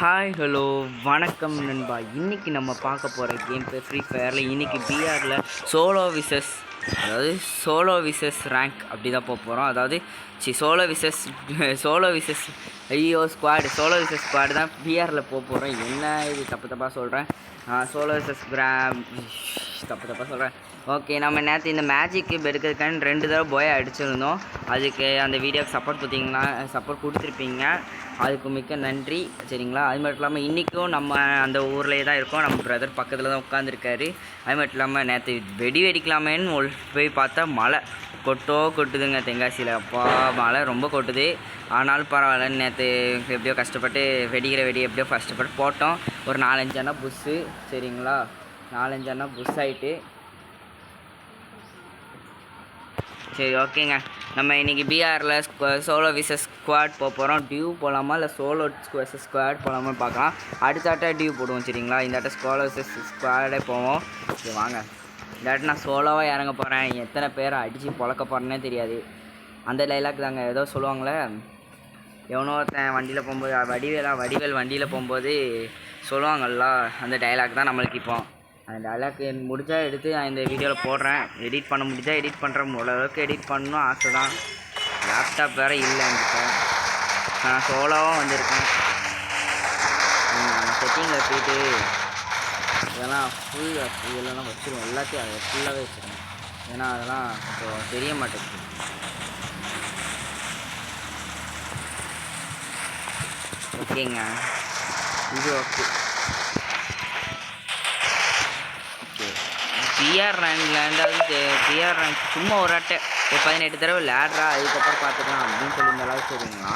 Hi hello வணக்கம் நண்பா. இன்றைக்கி நம்ம பார்க்க போகிற கேம் பேர் ஃப்ரீ ஃபயரில் இன்றைக்கி பிஆரில் சோலோ விசஸ் ரேங்க் அப்படி தான் போக போகிறோம். அதாவது solo versus solo versus squad தான் பிஆரில் போக போகிறோம். என்ன இது தப்பாக சொல்கிறேன், சோலோ விசஸ் தப்பாக சொல்கிறேன். ஓகே, நம்ம நேற்று இந்த மேஜிக்கு எடுக்கிறதுக்கான 2 தடவை போய் அடிச்சிருந்தோம். அதுக்கு அந்த வீடியோக்கு சப்போர்ட் கொடுத்துருப்பீங்க, அதுக்கு மிக்க நன்றி. சரிங்களா? அது மட்டும் இல்லாமல் இன்றைக்கும் நம்ம அந்த ஊர்லேயே தான் இருக்கோம். நம்ம பிரதர் பக்கத்தில் தான் உட்காந்துருக்காரு. அது மட்டும் இல்லாமல் நேற்று வெடிக்கலாமேன்னு போய் பார்த்தா மழை கொட்டுதுங்க தென்காசியில். அப்பா மழை ரொம்ப கொட்டுது. ஆனாலும் பரவாயில்ல, நேற்று எப்படியோ கஷ்டப்பட்டு வெடி எப்படியோ கஷ்டப்பட்டு போட்டோம். ஒரு 4-5 அண்ணா புஷ்ஷு. சரிங்களா? 4-5 அண்ணா புஷ் ஆகிட்டு சரி ஓகேங்க. நம்ம இன்றைக்கி பிஆரில் சோலோ விசஸ் ஸ்குவாட் போக போகிறோம். டியூ போகலாமா இல்லை சோலோ விசஸ் ஸ்குவாட் போகலாமா பார்க்கலாம். அடுத்தாட்ட டியூ போடுவோம். சரிங்களா? இந்த சோலோ விசஸ் ஸ்குவாடே போவோம். சரி வாங்க. இந்த நான் சோலோவாக இறங்க போகிறேன். எத்தனை பேரை அடித்து பொழக்க போகிறேன்னே தெரியாது. அந்த டைலாக் தாங்க ஏதோ சொல்லுவாங்களே, எவனோ ஒருத்தன் வண்டியில் போகும்போது வடிவேல் வண்டியில் போகும்போது சொல்லுவாங்கள்ல, அந்த டைலாக் தான் நம்மளுக்கு இப்போ. அந்த டைலாக் முடிஞ்சால் எடுத்து நான் இந்த வீடியோவில் போடுறேன். எடிட் பண்ண முடிஞ்சால் எடிட் பண்ணுறேன். ஓரளவுக்கு எடிட் பண்ணணும் ஆசை தான். லேப்டாப் வேறு இல்லை என்கிட்ட. நான் சோலோவாக வந்திருக்கேன். செட்டிங்கில் போய்ட்டு இதெல்லாம் இதெல்லாம் வச்சுருவோம். எல்லாத்தையும் அதை ஃபுல்லாகவே வச்சுருவேன். ஏன்னா அதெல்லாம் இப்போ தெரிய மாட்டேங்குது. ஓகேங்க, இது ஓகே. பிஆர் ரேங்க் சும்மா ஒரு 18 தடவை விளையாடுறா, அதுக்கப்புறம் பார்த்துக்கலாம் அப்படின்னு சொல்லியிருந்தாலும் சரிங்களா.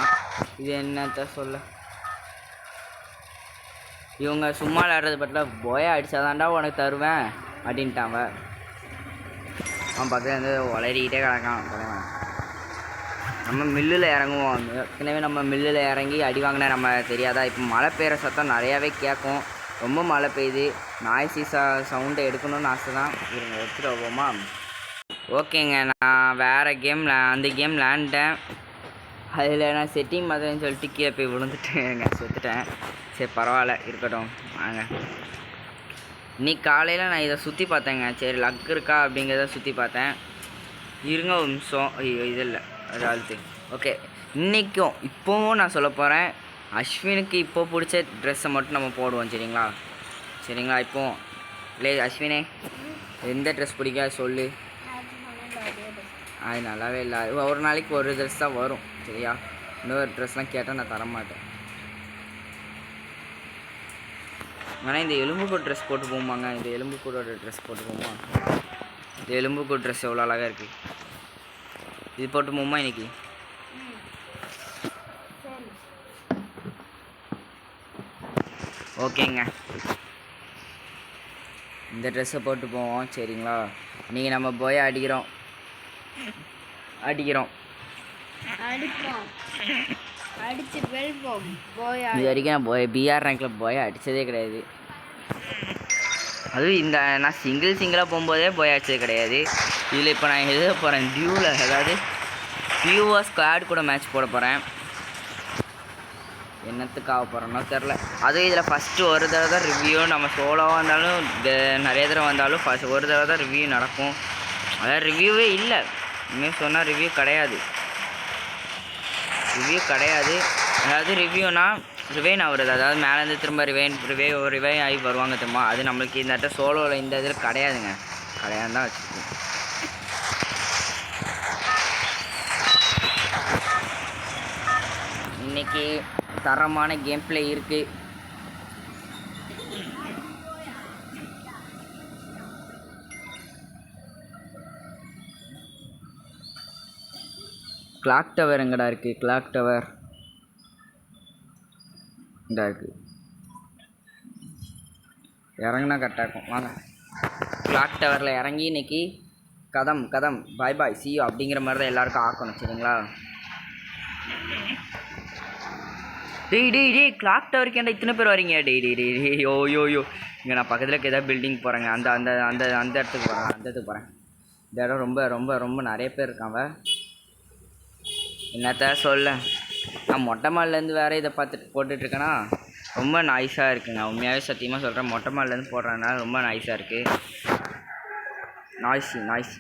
இது என்னத்த சொல்ல, இவங்க சும்மா விளையாடுறது பட்டில் போயா அடித்தாதான்டா உனக்கு தருவேன் அப்படின்ட்டாங்க. அவன் பக்கத்தில் வந்து உளறிக்கிட்டே கிடக்கான். நம்ம மில்லில் இறங்குவோம். ஏற்கனவே நம்ம மில்லில் இறங்கி அடி வாங்கினா நம்ம தெரியாதா. இப்போ மழை பெய்கிற சத்தம் நிறையாவே கேட்கும். ரொம்ப மழை பெய்யுது. நாய்ஸி சவுண்டை எடுக்கணும்னு ஆசை தான். இருங்க எடுத்துகிட்டு வருவோமா. ஓகேங்க, நான் வேறு அந்த கேம் விளாண்டேன். அதில் நான் செட்டிங் மாதிரின்னு சொல்லிட்டு கீழே போய் விழுந்துட்டேங்க, செத்துட்டேன். சரி பரவாயில்ல, இருக்கட்டும் வாங்க. இன்னைக்கு காலையில் நான் இதை சுற்றி பார்த்தேங்க. சரி லக் இருக்கா அப்படிங்கிறத சுற்றி பார்த்தேன். இருங்க ஒரு நிமிஷம். ஐயோ இது இல்லை, அது அழுத்து. ஓகே, இன்றைக்கும் இப்போவும் நான் சொல்ல போகிறேன், அஸ்வினுக்கு இப்போ பிடிச்ச ட்ரெஸ்ஸை மட்டும் நம்ம போடுவோம். சரிங்களா? இப்போ இல்லை அஸ்வினே, எந்த ட்ரெஸ் பிடிக்காது சொல்லு. அது நல்லாவே இல்லை. ஒரு நாளைக்கு ஒரு ட்ரெஸ் தான் வரும். சரியா? இன்னொரு ட்ரெஸ்லாம் கேட்டால் நான் தரமாட்டேன். ஆனால் இந்த எலும்புக்கூடு ட்ரெஸ் போட்டு போமாங்க. இந்த எலும்புக்கூடோட ட்ரெஸ் போட்டு போமா. இந்த எலும்புக்கூடு ட்ரெஸ் எவ்வளோ அழகாக இருக்குது. இது போட்டு போமா இன்னைக்கு. ஓகேங்க, இந்த ட்ரெஸ்ஸை போட்டு போவோம். சரிங்களா? நீங்கள் நம்ம போய் அடிக்கிறோம். இது வரைக்கும் நான் பிஆர் ரேங்கில் போய் அடித்ததே கிடையாது. அதுவும் இந்த நான் சிங்கிளாக போகும்போதே போய் அடித்தது கிடையாது. இதில் இப்போ நான் எழுத போகிறேன் டியூவில், அதாவது டியூவாக ஸ்குவாட் கூட மேட்ச் போட போகிறேன். என்னத்துக்கு ஆக போகிறோன்னோ தெரில. அதுவும் இதில் ஃபஸ்ட்டு ஒரு தடவை தான் ரிவ்யூ. நம்ம சோலோவாக வந்தாலும் நிறைய தடவை வந்தாலும் ஒரு தடவை தான் ரிவ்யூ நடக்கும். அதாவது ரிவ்யூவே இல்லை. இனிமேல் சொன்னால் ரிவ்யூ கிடையாது. அதாவது ரிவ்யூனா ரிவைன் ஆகுறது. அதாவது மேலேருந்து திரும்ப ரிவை ஆகி வருவாங்க திரும்ப. அது நம்மளுக்கு இந்த சோலோவில் இந்த இதில் கிடையாதுங்க. கிடையாது தான் வச்சுருக்கோம். இன்றைக்கி தரமான கேம் பிளே இருக்குது. கிளாக் டவர் எங்கடா இருக்குது? கிளாக் டவர் இந்தா இருக்குது. இறங்குனா கரெக்டாக இருக்கும். வாங்க, கிளாக் டவரில் இறங்கி இன்றைக்கி கதம் பாய் சியோ அப்படிங்கிற மாதிரி தான் எல்லாருக்கும் ஆக்கணும். சரிங்களா? டேய் கிளாக் டவருக்கு ஏன்டா இத்தனை பேர் வரீங்க? டேய் யோ இங்கே நான் பக்கத்தில் இருக்க ஏதாவது பில்டிங் போகிறேங்க. அந்த இடத்துக்கு போகிறேன். இந்த இடம் ரொம்ப ரொம்ப ரொம்ப நிறைய பேர் இருக்காங்க. என்னத்த சொல்ல, நான் மொட்டை மாடிலேருந்து வேறு இதை போட்டுட்ருக்கேனா. ரொம்ப நாய்ஸாக இருக்குங்க. உண்மையாகவே சத்தியமாக சொல்கிறேன், மொட்டை மாடிலேருந்து போடுறதுனால ரொம்ப நாய்ஸாக இருக்குது. நாய்ஸ்.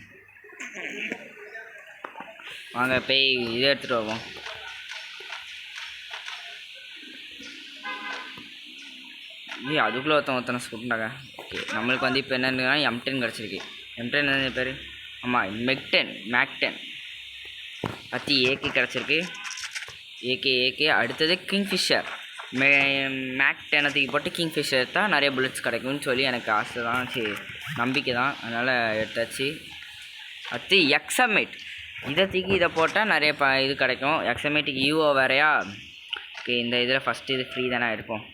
வாங்க போய் இதை எடுத்துகிட்டு வருவோம். அதுக்குள்ளே ஒருத்தனை சுட்டுனாங்க. ஓகே, நம்மளுக்கு வந்து இப்போ என்னென்னா M10 கிடச்சிருக்கு. M10 என்ன பேர்? ஆமாம், மேக்10 பற்றி ஏகே கிடச்சிருக்கு. ஏகே அடுத்தது கிங்ஃபிஷர். மேக் 10 தூக்கி போட்டு கிங்ஃபிஷர் எடுத்தால் நிறைய புல்லட்ஸ் கிடைக்கும்னு சொல்லி எனக்கு ஆசை தான், சரி நம்பிக்கை தான், அதனால் எடுத்தாச்சு. அடுத்து எக்ஸமேட், இதை தூக்கி இதை போட்டால் நிறைய இது கிடைக்கும். எக்ஸமேட்டுக்கு யூஓ வேறையா. ஓகே, இந்த இதில் ஃபஸ்ட்டு இது ஃப்ரீ தானே இருக்கும்.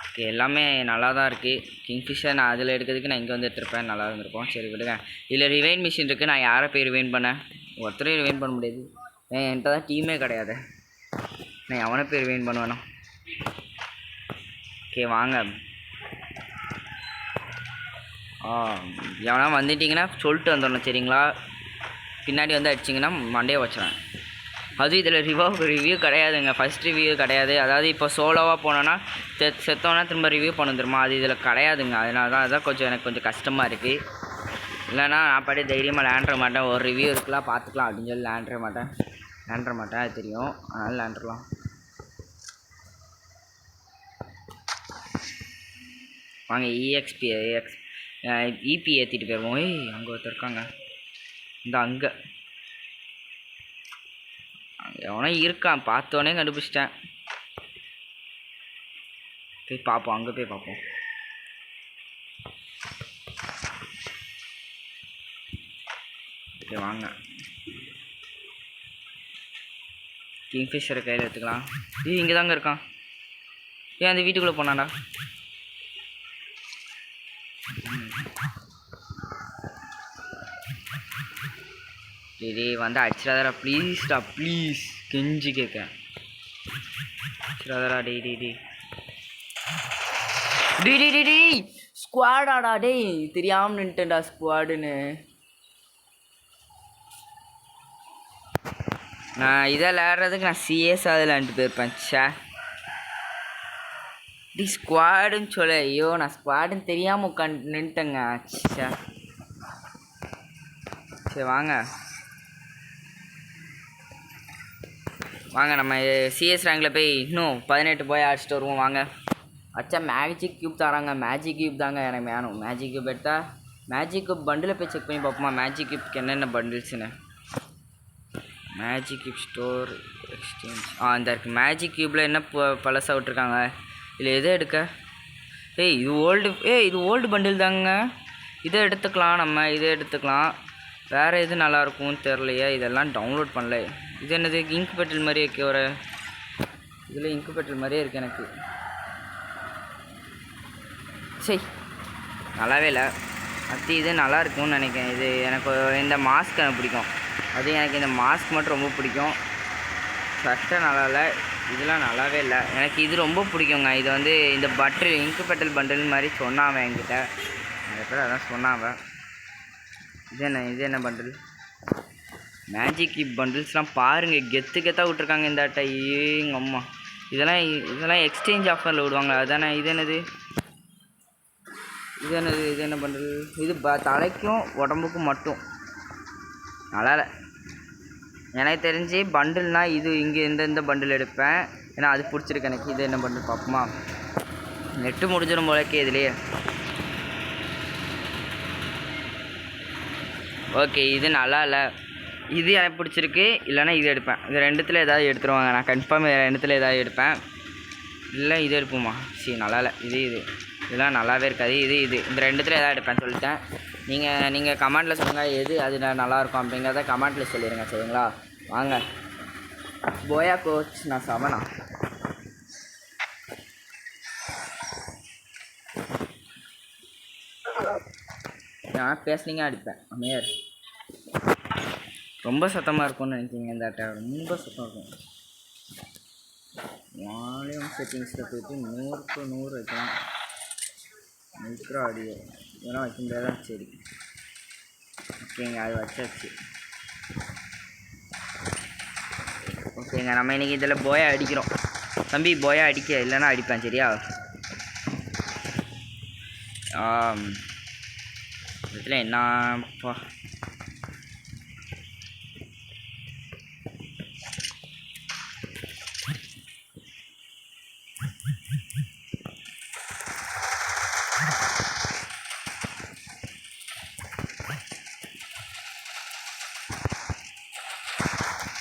ஓகே, எல்லாமே நல்லா தான் இருக்குது. கிங்ஃபிஷர் நான் அதில் எடுக்கிறதுக்கு நான் இங்கே வந்து எடுத்துருப்பேன், நல்லா இருந்திருக்கும். சரி விடுங்க. இதில் ரிவைன் மிஷின் இருக்குது. நான் யாரை போய் ரிவைன் பண்ணேன்? ஒருத்தரையும் ரிவைன் பண்ண முடியாது. என்கிட்ட தான் டீமே கிடையாது. நான் எவனை போய் ரிவைன் பண்ணுவேனா? ஓகே வாங்க. எவனா வந்துட்டிங்கன்னா சொல்லிட்டு வந்துடணும், சரிங்களா? பின்னாடி வந்து அடிச்சிங்கன்னா மண்டையை வச்சுறேன். அதுவும் இதில் ரிவ்யூ கிடையாதுங்க. ஃபஸ்ட் ரிவ்யூ கிடையாது. அதாவது இப்போ சோலோவாக போனோன்னா செத்தோன்னா திரும்ப ரிவ்யூ பண்ண தருமா, அது இதில் கிடையாதுங்க. அதனால தான் அதுதான் கொஞ்சம் எனக்கு கொஞ்சம் கஷ்டமாக இருக்குது. இல்லைனா நான் பாட்டி தைரியமாக லேண்ட்ற மாட்டேன். ஒரு ரிவ்யூ இருக்கலாம் பார்த்துக்கலாம் அப்படின்னு சொல்லி லேண்ட்ற மாட்டேன், அது தெரியும். அதனால் லேண்ட்ரலாம். வாங்க இபி ஏற்றிட்டு போயிடுவோம். அங்கே ஒருத்தர் இருக்காங்க. இந்த அங்கே எவனோ இருக்கான், பார்த்தோன்னே கண்டுபிடிச்சிட்டேன். போய் பார்ப்போம், அங்கே போய் பார்ப்போம். ஓகே வாங்க, கிங்ஃபிஷரை கையில் எடுத்துக்கலாம். இங்கே தாங்க இருக்கான். அந்த வீட்டுக்குள்ளே போனாண்டா. டே வந்து அடிச்சிடாதரா ப்ளீஸ் கெஞ்சி கேட்குறேன். அடிச்சிடாதரா டே ஸ்குவாடாடா. டேய் தெரியாமல் நின்ட்டேன்டா ஸ்குவாடுன்னு. நான் இதை விளையாடுறதுக்கு நான் சிஎஸ் அதில் விளாண்டுட்டு போயிருப்பேன். டி ஸ்குவாடுன்னு சொல்ல, ஐயோ நான் ஸ்குவாடுன்னு தெரியாமல் உட்காந்து நின்ட்டேங்க. சரி வாங்க நம்ம சிஎஸ் ரேங்கில் போய் இன்னும் 18 போய் அடிச்சுட்டு வருவோம். வாங்க. அச்சா மேஜிக் கியூப் தராங்க. மேஜிக் கியூப் தாங்க எனக்கு வேணும். மேஜிக் கியூப் எடுத்தால் மேஜிக் கியூப் பண்டில் போய் செக் பண்ணி பார்ப்போமா, மேஜிக் கியூப்க்கு என்னென்ன பண்டில்ஸ்னு. மேஜிக் கியூப் ஸ்டோர் எக்ஸ்சேஞ்ச் இந்த இருக்குது. மேஜிக் கியூப்பில் என்ன பழசாக விட்ருக்காங்க. இல்லை எதை எடுக்க? இது ஓல்டு பண்டில் தாங்க. இதை எடுத்துக்கலாம், நம்ம இதை எடுத்துக்கலாம். வேறு எது நல்லாயிருக்கும்னு தெரிலையே, இதெல்லாம் டவுன்லோட் பண்ணல. இது என்னது? இங்க் பெட்டில் மாதிரியே இருக்குது. ஒரு இதில் இங்க் பெட்டில் மாதிரியே இருக்குது எனக்கு. சரி நல்லாவே இல்லை. இது நல்லா இருக்கும்னு நினைக்கிறேன். இது எனக்கு இந்த மாஸ்க் எனக்கு பிடிக்கும். அது எனக்கு இந்த மாஸ்க் மட்டும் ரொம்ப பிடிக்கும். ஃபஸ்ட்டாக நல்லா இல்லை, இதெல்லாம் நல்லாவே இல்லை. எனக்கு இது ரொம்ப பிடிக்குங்க. இது வந்து இந்த இங்க் பெட்டல் பண்டில் மாதிரி சொன்னாங்க என்கிட்ட நிறைய பேர், அதான் சொன்னாங்க. இது என்ன பண்டில்? மேஜிக் கியூப் பண்டில்ஸ்லாம் பாருங்கள், கெத்தாக விட்ருக்காங்க இந்த அட்டை. எங்கள் அம்மா இதெல்லாம் எக்ஸ்சேஞ்ச் ஆஃபரில் விடுவாங்க அதானே. இது என்ன பண்டில்? இது தலைக்கும் உடம்புக்கும் மட்டும். நல்லா இல்லை எனக்கு தெரிஞ்சு. பண்டில்னால் இது இங்கே இந்த பண்டில் எடுப்பேன், ஏன்னா அது பிடிச்சிருக்கு எனக்கு. இது என்ன பண்டில் பார்ப்போமா? நெட்டு முடிஞ்சிடும் போலக்கே இதுலேயே. ஓகே இது நல்லா இல்லை. இது எனக்கு பிடிச்சிருக்கு. இல்லைனா இது எடுப்பேன். இது ரெண்டுத்தில் ஏதாவது எடுத்துருவாங்க. நான் கன்ஃபார்ம் ரெண்டுத்தில் ஏதாவது எடுப்பேன். இல்லை இது எடுப்போமா? சரி நல்லா இல்லை. இதெல்லாம் நல்லாவே இருக்காது. இது இந்த ரெண்டுத்தில் எதாவது எடுப்பேன் சொல்லிட்டேன். நீங்கள் கமெண்ட்டில் சொல்லுங்கள் எது அது நல்லாயிருக்கும் அப்படிங்கிறத கமெண்ட்டில் சொல்லிடுங்க, சரிங்களா? வாங்க. போயா கோச் நான் சவனா. நான் பேசுனீங்க அடிப்பேன். அம்மையார் ரொம்ப சத்தமாக இருக்கும்னு நினைக்கிங்க. இந்த அட்டை ரொம்ப சத்தம் இருக்கும். வால்யூம் செட்டிங்ஸில் போய்ட்டு 100க்கு 100 வைக்கலாம். மைக்ரோ ஆடியோ இதெல்லாம் வைக்க முடியாதா? சரி ஓகேங்க, அது வச்சாச்சு. ஓகேங்க, நம்ம இன்றைக்கி இதில் போயா அடிக்கிறோம். தம்பி போயா அடிக்க, இல்லைன்னா அடிப்பேன் சரியா? இதில் என்னப்பா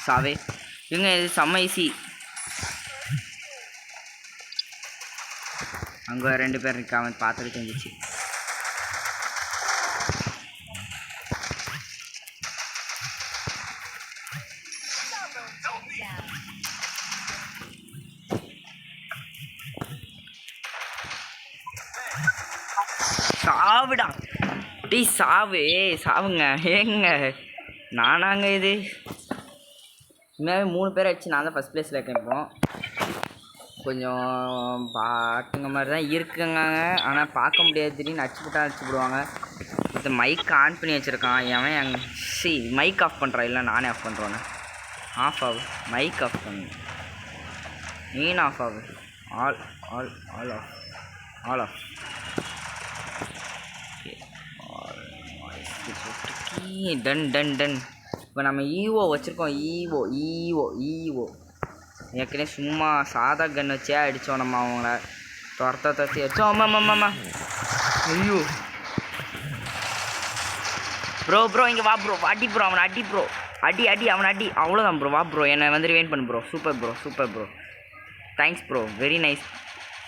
சாவே இவங்க இது செம்ம ஈஸி. அங்கே 2 பேர் இருக்காங்க, பார்த்துட்டு தெரிஞ்சிச்சு. சாவுடா டீ, சாவுங்க ஏங்க நானாங்க இது. உண்மையாகவே 3 பேர் ஆயிடுச்சு. நான் தான் ஃபஸ்ட் ப்ளேஸில் இருக்கேன். இப்போ கொஞ்சம் பாட்டுங்க மாதிரி தான் இருக்குங்க, ஆனால் பார்க்க முடியாது. திடீர்னு அடிச்சு போடுவாங்க. இந்த மைக் ஆன் பண்ணி வச்சுருக்கான் எவன். மைக் ஆஃப் பண்ணுறான், இல்லை நானே ஆஃப் பண்ணுறோன்னு. ஆஃப் ஆகு, மைக் ஆஃப் பண்ணு, நீன் ஆஃப் ஆகு. All all all off, all off. Done done done. இப்போ நம்ம ஈவோ வச்சுருக்கோம். ஈவோ ஏற்கனவே சும்மா சாதா கன் வச்சே அடித்தோம். நம்ம அவங்கள துரத்தி அடித்தோம். ஆமாம். ஐயோ ப்ரோ இங்கே வா ப்ரோ, அடி ப்ரோ, அவனை அடி ப்ரோ, அடி அவனை அடி. அவ்வளோதான் ப்ரோ, வா ப்ரோ, என்னை வந்து ரிவைன் பண்ணு bro. Super bro, thanks bro, very nice.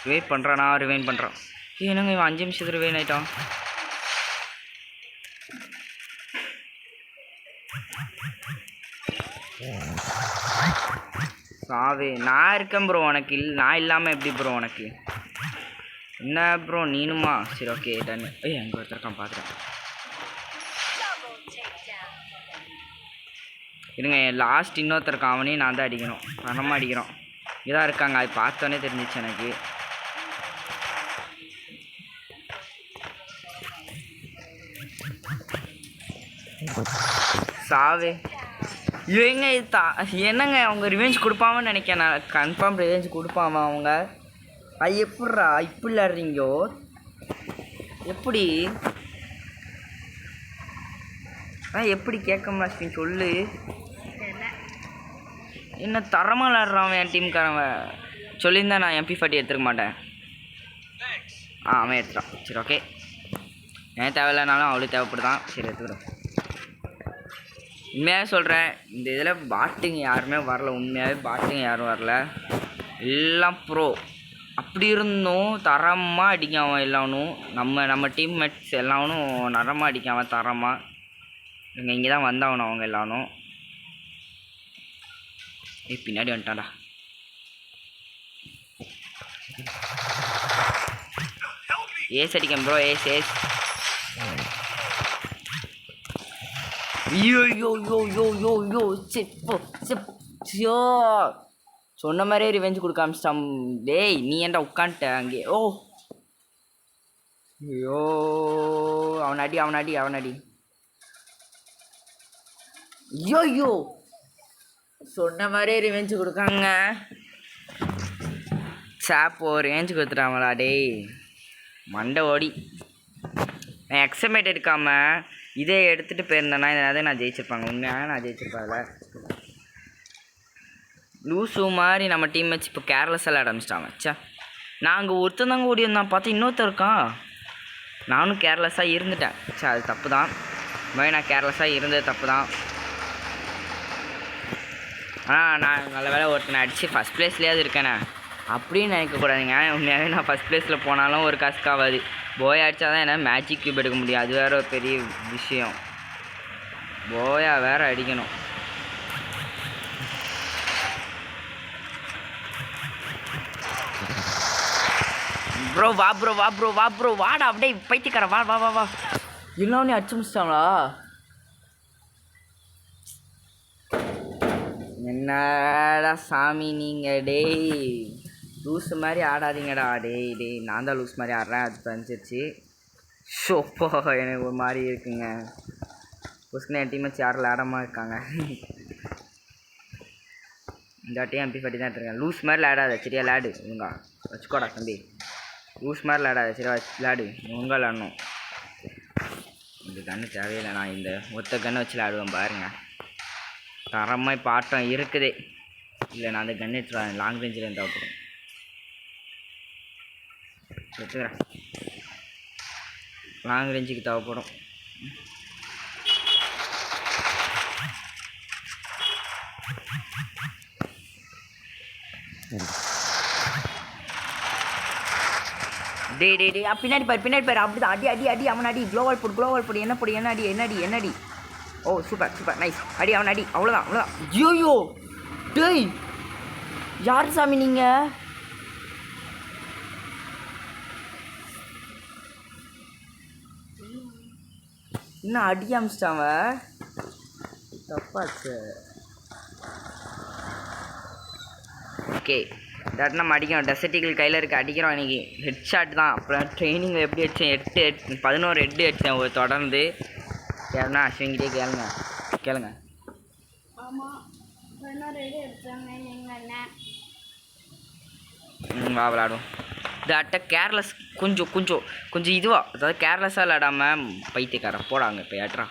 Rewind பண்ணுறானா? ரிவைன் பண்ணுறான். என்னங்க இவன் 5 நிமிஷத்துக்கு ரிவைன் ஆகிட்டான். சாவே, நான் இருக்கேன் ப்ரோ உனக்கு. நான் இல்லாமல் எப்படி ப்ரோ உனக்கு? என்ன ப்ரோ நீனுமா? சரி ஓகே டன். அங்கே ஒருத்தருக்கான் பார்த்துட்டேன். இருங்க, லாஸ்ட் இன்னொருத்தருக்கான், அவனையும் நான் தான் அடிக்கணும். பணமாக அடிக்கிறோம். இதாக இருக்காங்க, அது பார்த்தோன்னே தெரிஞ்சிச்சு எனக்கு. சாவே ஏங்க என்னங்க அவங்க ரிவெஞ்ச் கொடுப்பாமன்னு நினைக்கிறேன். நான் கன்ஃபார்ம் ரிவெஞ்ச் கொடுப்பாமா அவங்க. அது எப்பட்றா இப்படி விளாட்றீங்கோ? எப்படி எப்படி கேட்கமா ஸ்கின் சொல்லு. என்ன தரமாக விளாட்றான் என் டீம்காரவன். சொல்லியிருந்தா நான் MP40 எடுத்துக்க மாட்டேன். அவன் எடுத்துட்டான். சரி ஓகே, ஏன் தேவையில்லனாலும் அவளுக்கு தேவைப்படுதான். சரி எடுத்துக்கிறோம். உண்மையாக சொல்கிறேன், இந்த இதில் பாட்டுங்க யாருமே வரல. உண்மையாகவே பாட்டுங்க யாரும் வரல, எல்லாம் ப்ரோ. அப்படி இருந்தும் தரமாக அடிக்காமல் எல்லாவனும். நம்ம டீம்மேட்ஸ் எல்லாவனும் நரமாக அடிக்காமல் தரமாக. இங்கே தான் வந்தாகணும் அவங்க எல்லாரும். பின்னாடி வந்துட்டான்டா. ஏஸ் அடிக்கேன் ப்ரோ, ஏஸ். சொன்ன மாதிரியே ரிவெஞ்ச் கொடுக்க ஆரம்பிச்சிட்டான். டேய் நீ ஏன்டா உட்காந்துட்ட அங்கே? ஐயோ அவனடி. ஐயோ சொன்ன மாதிரியே ரிவெஞ்ச் கொடுக்காங்க. சாப்போ ரேஞ்சு கொடுத்துட்டாங்களா? டேய் மண்டை ஓடி. நான் எக்ஸமேட் எடுக்காமல் இதே எடுத்துகிட்டு போயிருந்தேன்னா இதனால நான் ஜெயிச்சிருப்பாங்க. உண்மையாக நான் ஜெயிச்சிருப்பாங்கல்ல. லூஸு மாதிரி நம்ம டீம் வச்சு இப்போ கேர்லெஸ்ஸாக ஆரம்பிச்சிட்டாங்க. சே, நாங்கள் ஒருத்தந்தாங்க ஓடி வந்தான், பார்த்து இன்னொருத்தர் இருக்கான். நானும் கேர்லெஸ்ஸாக இருந்துட்டேன். சே அது தப்பு தான். நான் கேர்லெஸ்ஸாக இருந்தது தப்பு தான். ஆனால் நான் நல்ல வேலை ஒருத்தனை அடித்து ஃபஸ்ட் ப்ளேஸ்லேயாவது இருக்கேனே அப்படின்னு நினைக்கக்கூடாதுங்க. உண்மையாகவே நான் ஃபஸ்ட் ப்ளேஸில் போனாலும் ஒரு கஷ்டாகாது. போயா அடித்தா தான் என்ன மேஜிக் க்யூப் எடுக்க முடியும். அது வேறு ஒரு பெரிய விஷயம். போயா வேறு அடிக்கணும். ப்ரோ வா வாடா அப்படியே பைத்தியக்கார வா. இன்னொன்னே அடிச்சு முடிச்சிட்டாங்களா? என்னடா சாமி நீங்கள்? டேய் லூஸ் மாதிரி ஆடாதீங்கடா. டேய் நான் தான் லூஸ் மாதிரி ஆடுறேன். அது தெரிஞ்சிருச்சு. ஷோப்போ எனக்கு ஒரு மாதிரி இருக்குங்க. புஸ்குன்னு என் டீம் வச்சு யாரும் விளாடாமல் இருக்காங்க. இந்த வாட்டியும் MP40 தான் எடுத்துருக்கேன். லூஸ் மாதிரி விளையாடாத சரியா, விளையாடு ஒழுங்கா வச்சுக்கோடா தம்பி. லூஸ் மாதிரி விளையாடாத சரியா, விளையாடு ஒழுங்கா விளையாடணும். இந்த கன்று தேவையில்லை, நான் இந்த ஒத்த கன்று வச்சு விளையாடுவேன் பாருங்க. தரமாக இப்போ ஆட்டம் இருக்குதே. இல்லை நான் அந்த கன்று எடுத்துருவேன், லாங் ரேஞ்சில் இருந்தால் தேவைப்படும். எடுத்துக்கிறேன், லாங் ரேஞ்சுக்கு தேவைப்படும். டே பின்னாடி பாரு அப்படிதான். அடி அவன் அடி. குளோவால் போடு. என்ன போடு, என்ன அடி. ஓ சூப்பர் நைஸ். அடி அவன் அடி. அவ்வளோதான். ஐயோ டேய் யார் சாமி நீங்கள்? இன்னும் அடி அமிச்சிட்டான் தப்பாச்சு. ஓகே இதாட்டு நம்ம அடிக்கிறோம். டெசர்ட்டிகள் கையில் இருக்க அடிக்கிறோம். இன்றைக்கி ஹெட் ஷாட் தான். அப்புறம் ட்ரைனிங்கில் எப்படி அடித்தேன் 11 ஹெட்டு அடித்தேன் தொடர்ந்து. கேளுங்க அஸ்வின்கிட்டே கேளுங்க. வா விளாடும். இதாட்ட கேர்லெஸ் கொஞ்சம் இதுவா, அதாவது கேர்லெஸ்ஸாக விளாடாமல் பைத்தியக்காரன் போடாங்க இப்போ ஏட்ரா.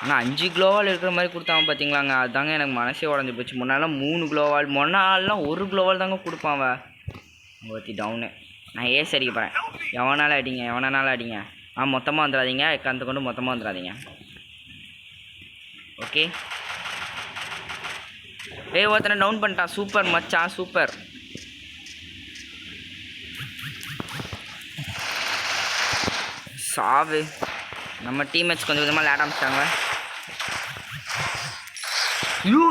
ஆனால் 5 குளோவால் இருக்கிற மாதிரி கொடுத்தாங்க பார்த்தீங்களாங்க, அதுதாங்க எனக்கு மனசே உடஞ்சி போச்சு. முன்னாலாம் 3 குளோவால், முன்னாலாம் 1 குளோவால் தாங்க கொடுப்பான். ஒருத்தி டவுனு. நான் ஏஸ் அடிக்க போகிறேன். எவனாலும் அடிங்க. மொத்தமாக வந்துடாதீங்க, கந்து கொண்டு மொத்தமாக வந்துடாதீங்க. ஓகே ஒருத்தனை டவுன் பண்ணிட்டான். சூப்பர் மச்சான் சூப்பர். சாவு. நம்ம டீம்மேட்ஸ் கொஞ்சம் கொஞ்சமாக விளையாட ஆரம்பிச்சிட்டாங்க. யூ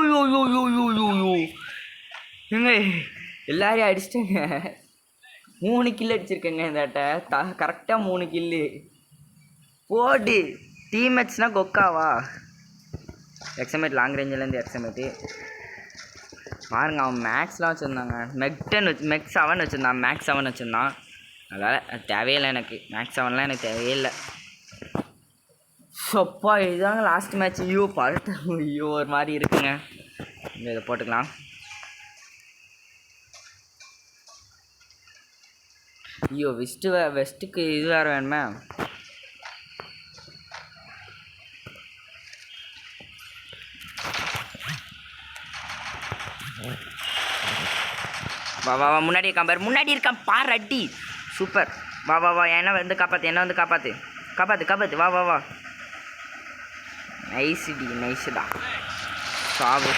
எங்க எல்லாரையும் அடிச்சிட்டேங்க. 3 கில் அடிச்சிருக்கேங்க இந்த ஆட்டை. கரெக்டாக 3 கில்லு போடு. டீம்மேட்ஸ்னால் கொக்காவா? எக்ஸமேட் லாங் ரேஞ்சிலேருந்து எக்ஸமேட்டு பாருங்க. அவன் மேக்ஸ்லாம் வச்சுருந்தாங்க. மேக்ஸ் 7 வச்சுருந்தான். அதனால் அது தேவையில்லை எனக்கு. மேக்ஸ் 7லாம் எனக்கு தேவையில்லை. சொப்பா இதுதாங்க லாஸ்ட் மேட்ச். ஐயோ ஒரு மாதிரி இருக்குங்க. இதை போட்டுக்கலாம். வெஸ்ட்டுக்கு இது வேறு வேணுமே. வா முன்னாடி இருக்கான் பாரு அடி. சூப்பர். வா என்ன வந்து காப்பாற்று. வா நைஸ்டா சாவு.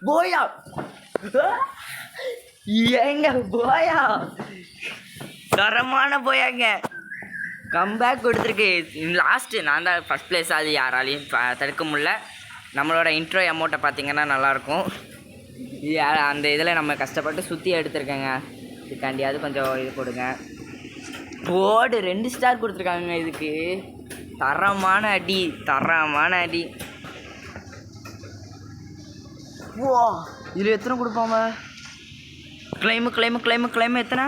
போயா ஏங்க போயா தரமான போயாங்க. கம்பேக் கொடுத்துருக்கு. லாஸ்ட்டு நான் தான் ஃபஸ்ட் ப்ளேஸ். அது யாராலையும் தடுக்க முடியல. நம்மளோட இன்ட்ரோ அமௌண்ட்டை பார்த்தீங்கன்னா நல்லாயிருக்கும். அந்த இதில் நம்ம கஷ்டப்பட்டு சுற்றி எடுத்துருக்கேங்க. இதுக்காண்டியாவது கொஞ்சம் இது கொடுங்க. போடு 2 ஸ்டார் கொடுத்துருக்காங்க இதுக்கு. தரமான அடி. ஓ இதில் எத்தனை கொடுப்பாங்க? கிளைமு எத்தனை?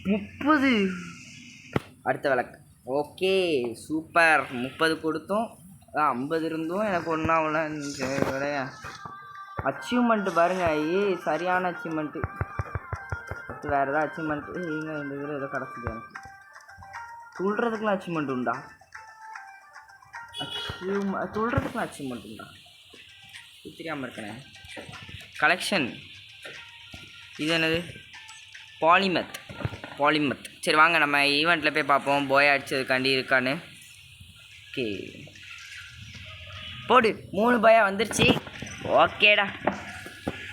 30. அடுத்த விளக்கு. Okay super. 30 கொடுத்தோம். 50 இருந்தும் எனக்கு ஒன்றா அவ்வளோ அச்சீவ்மெண்ட்டு பாருங்கள். சரியான அச்சீவ்மெண்ட்டு. அடுத்து வேறு எதாவது அச்சீவ்மெண்ட்டு இந்த இதில் ஏதோ கிடச்சிது எனக்கு. சொல்கிறதுக்குலாம் அச்சீவ்மெண்ட் உண்டா? சொல்கிறதுக்குலாம் அச்சீவ்மெண்ட் உண்டா? தெரியாமல் இருக்கேனே. கலெக்ஷன் இது என்னது? பாலிமத். சரி வாங்க நம்ம ஈவெண்ட்டில் போய் பார்ப்போம். போய் அடிச்சதுக்காண்டி இருக்கான்னு. ஓகே போடு. 3 பாயா வந்துருச்சு. ஓகேடா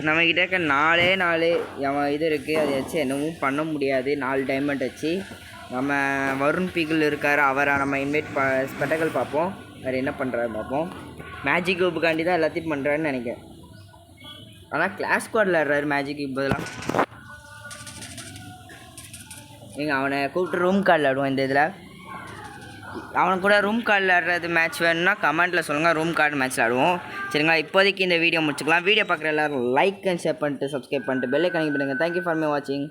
நம்மக்கிட்ட இருக்க 4 அவன் இது இருக்குது. அதை வச்சு என்னவும் பண்ண முடியாது. 4 டைமண்ட் வச்சு நம்ம வருண் பீகிள் இருக்கார், அவரை நம்ம இன்வைட் ஸ்பெட்டகல் பார்ப்போம். வேறு என்ன பண்ணுறாரு பார்ப்போம். மேஜிக் கியூப்புக்காண்டி தான் எல்லாத்தையும் பண்ணுறாருன்னு நினைக்கிறேன். ஆனால் கிளாஸ் ஸ்குவாட் விளையாடுறாரு மேஜிக் கியூப் பதிலாக. அவனை கூப்பிட்டு ரூம் கார்டு விளையாடுவோம். இந்த இதில் அவன் கூட ரூம் கார்டு விளையாடுறது மேட்ச் வேணும்னா கமெண்ட்டில் சொல்லுங்கள், ரூம் கார்டு மேட்ச் விளையாடுவோம். சரிங்களா, இப்போதைக்கு இந்த வீடியோ முடிச்சுக்கலாம். வீடியோ பார்க்குற எல்லோரும் லைக் அண்ட் ஷேர் பண்ணிட்டு சப்ஸ்கிரைப் பண்ணிட்டு பெல் ஐக்கான் கிளிக் பண்ணுங்கள். தேங்க்யூ ஃபார் மீ வாட்சிங்.